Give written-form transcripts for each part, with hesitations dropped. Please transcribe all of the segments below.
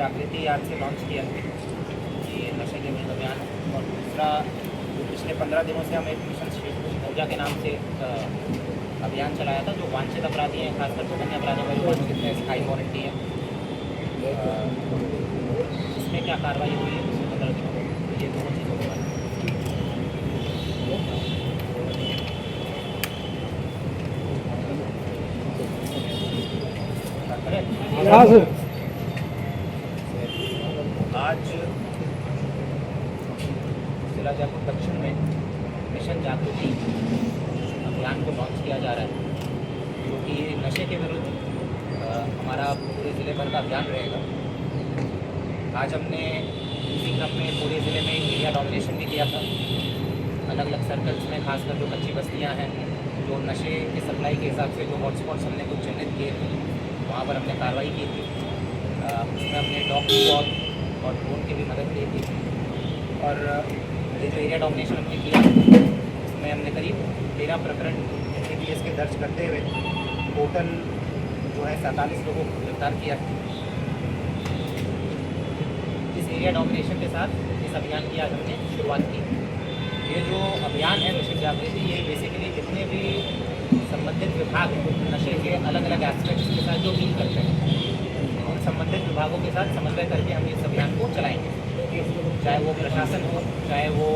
जागृति आज से लॉन्च किया है ये नशे के विरुद्ध अभियान। और दूसरा पिछले 15 दिनों से हम एक मिशन ऊर्जा के नाम से अभियान चलाया था, जो वांछित अपराधी हैं, खासकर जघन्य अपराधों में वांछित है, स्थायी वारंटी है। इसमें क्या कार्रवाई हुई है पिछले 15 दिनों में, ये दोनों चीज़ों के बारे में। आज जिला जयपुर दक्षिण में मिशन जागृति अभियान को लॉन्च किया जा रहा है, जो कि नशे के विरुद्ध हमारा पूरे ज़िले भर का अभियान रहेगा। आज हमने इसी क्रम में पूरे ज़िले में एरिया डोमिनेशन भी किया था, अलग अलग सर्कल्स में, खासकर जो कच्ची बस्तियां हैं, जो नशे के सप्लाई के हिसाब से जो हॉटस्पॉट्स हमने कुछ चिन्हित किए थे, वहाँ पर हमने कार्रवाई की थी। उसमें हमने डॉग स्क्वाड और ड्रोन की भी मदद ली थी। और ये जो एरिया डोमिनेशन हमने किया, उसमें हमने करीब 13 प्रकरण NDPS के दर्ज करते हुए टोटल जो है 47 लोगों को गिरफ्तार किया। इस एरिया डोमिनेशन के साथ इस अभियान की आज हमने शुरुआत की। ये जो अभियान है मिशन जागृति, ये बेसिकली जितने भी संबंधित विभाग नशे के अलग अलग एस्पेक्ट्स के साथ जो डील करते हैं, उन संबंधित विभागों के साथ समन्वय करके हम इस अभियान को चलाएंगे। चाहे वो प्रशासन हो, चाहे वो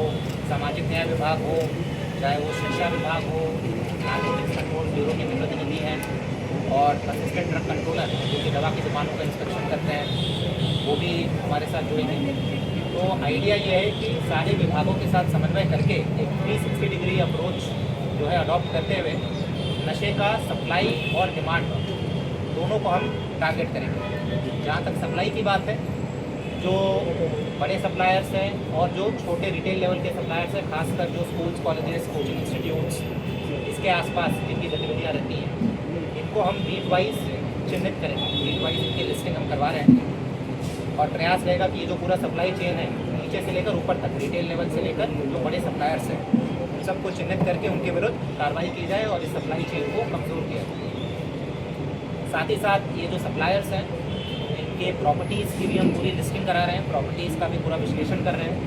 सामाजिक न्याय विभाग हो, चाहे वो शिक्षा विभाग हो, नारकोटिक्स कंट्रोल ब्यूरो के भी प्रतिनिधि हैं, और असिस्टेंट ड्रग कंट्रोलर जो कि दवा की दुकानों का इंस्पेक्शन करते हैं, वो भी हमारे साथ जुड़ेंगे। तो आइडिया ये है कि सारे विभागों के साथ समन्वय करके एक 360 डिग्री अप्रोच जो है अडॉप्ट करते हुए नशे का सप्लाई और डिमांड दोनों को हम टारगेट करेंगे। जहाँ तक सप्लाई की बात है, जो बड़े सप्लायर्स हैं और जो छोटे रिटेल लेवल के सप्लायर्स हैं, खासकर जो स्कूल्स, कॉलेजेस, कोचिंग इंस्टीट्यूट्स इसके आसपास जिनकी गतिविधियाँ रहती हैं, इनको हम बीट वाइज चिन्हित करेंगे। बीट वाइज इनकी लिस्टिंग हम करवा रहे हैं, और प्रयास रहेगा कि ये जो पूरा सप्लाई चेन है, नीचे से लेकर ऊपर तक, रिटेल लेवल से लेकर जो बड़े सप्लायर्स हैं, उन सबको चिन्हित करके उनके विरुद्ध कार्रवाई की जाए और इस सप्लाई चेन को कमज़ोर किया जाए। साथ ही साथ ये जो सप्लायर्स हैं, इनके प्रॉपर्टीज़ की भी हम पूरी लिस्टिंग करा रहे हैं, प्रॉपर्टीज़ का भी पूरा विश्लेषण कर रहे हैं,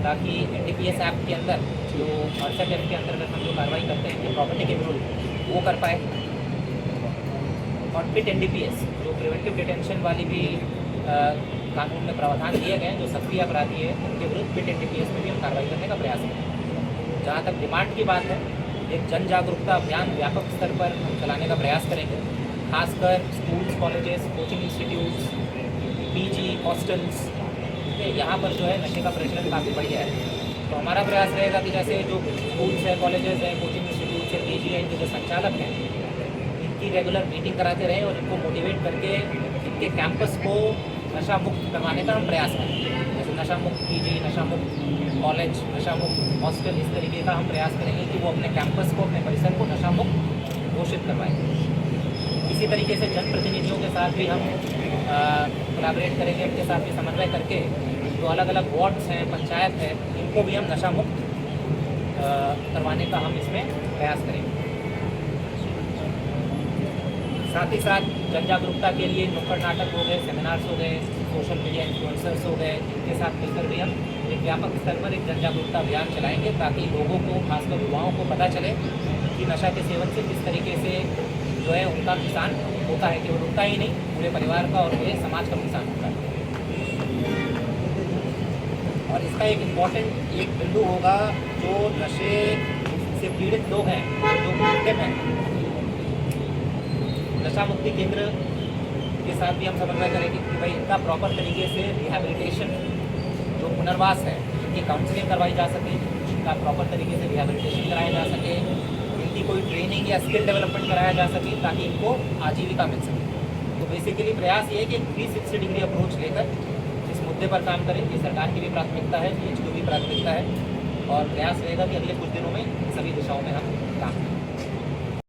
ताकि NDPS एक्ट के अंदर जो अड़सठ एक्ट के अंतर्गत हम जो कार्रवाई करते हैं प्रॉपर्टी के विरुद्ध, वो कर पाए। और फिट NDPS जो प्रिवेंटिव डिटेंशन वाली भी कानून में प्रावधान दिए गए हैं, जो सक्रिय अपराधी है, उनके विरुद्ध फिट NDPS में भी हम कार्रवाई करने का प्रयास करेंगे। जहाँ तक डिमांड की बात है, एक जन जागरूकता अभियान व्यापक स्तर पर हम चलाने का प्रयास करेंगे, खासकर schools, colleges, coaching institutes, PG, hostels, यहाँ पर जो है नशे का प्रचलन काफ़ी बढ़ गया है। तो हमारा प्रयास रहेगा कि जैसे जो स्कूल्स है, कॉलेजेस हैं, कोचिंग इंस्टीट्यूट्स है, PG है, इनके जो संचालक हैं, इनकी रेगुलर मीटिंग कराते रहें और इनको मोटिवेट करके इनके कैंपस को नशा मुक्त करवाने का हम प्रयास करें। जैसे नशा मुक्त PG, नशा मुक्त कॉलेज, नशा मुक्त हॉस्टल, इस तरीके का हम प्रयास करेंगे कि वो अपने कैंपस को, अपने परिसर को नशा मुक्त घोषित करवाएं। इसी तरीके से जनप्रतिनिधियों के साथ भी हम कोलैबोरेट करेंगे, उनके साथ भी समन्वय करके जो अलग अलग वार्ड्स हैं, पंचायत है, इनको भी हम नशा मुक्त करवाने का हम इसमें प्रयास करेंगे। साथ ही साथ जन जागरूकता के लिए नुक्कड़ नाटक हो गए, सेमिनार्स हो गए, सोशल मीडिया इन्फ्लुएंसर्स हो गए, इनके साथ मिलकर भी हम एक व्यापक स्तर पर एक जन जागरूकता अभियान चलाएंगे, ताकि लोगों को, खासकर युवाओं को पता चले कि नशा के सेवन से किस तरीके से जो है उनका नुकसान होता है, केवल उनका ही नहीं, पूरे परिवार का और पूरे समाज का नुकसान होता है। और इसका एक इम्पॉर्टेंट एक बिंदु होगा, जो नशे से पीड़ित लोग हैं, जो विक्टिम हैं, नशा मुक्ति केंद्र के साथ भी हम समन्वय करेंगे कि भाई इनका प्रॉपर तरीके से रिहैबिलिटेशन, जो पुनर्वास है, इनकी काउंसलिंग करवाई जा सके, इनका प्रॉपर तरीके से रिहैबिलिटेशन कराया जा सके, इनकी कोई ट्रेनिंग या स्किल डेवलपमेंट कराया जा सके, ताकि इनको आजीविका मिल सके। तो बेसिकली प्रयास ये है कि 360 डिग्री अप्रोच लेकर इस मुद्दे पर काम करें। ये सरकार की भी प्राथमिकता है, PH की भी प्राथमिकता है, और प्रयास रहेगा कि अगले कुछ दिनों में सभी दिशाओं में हम काम करें।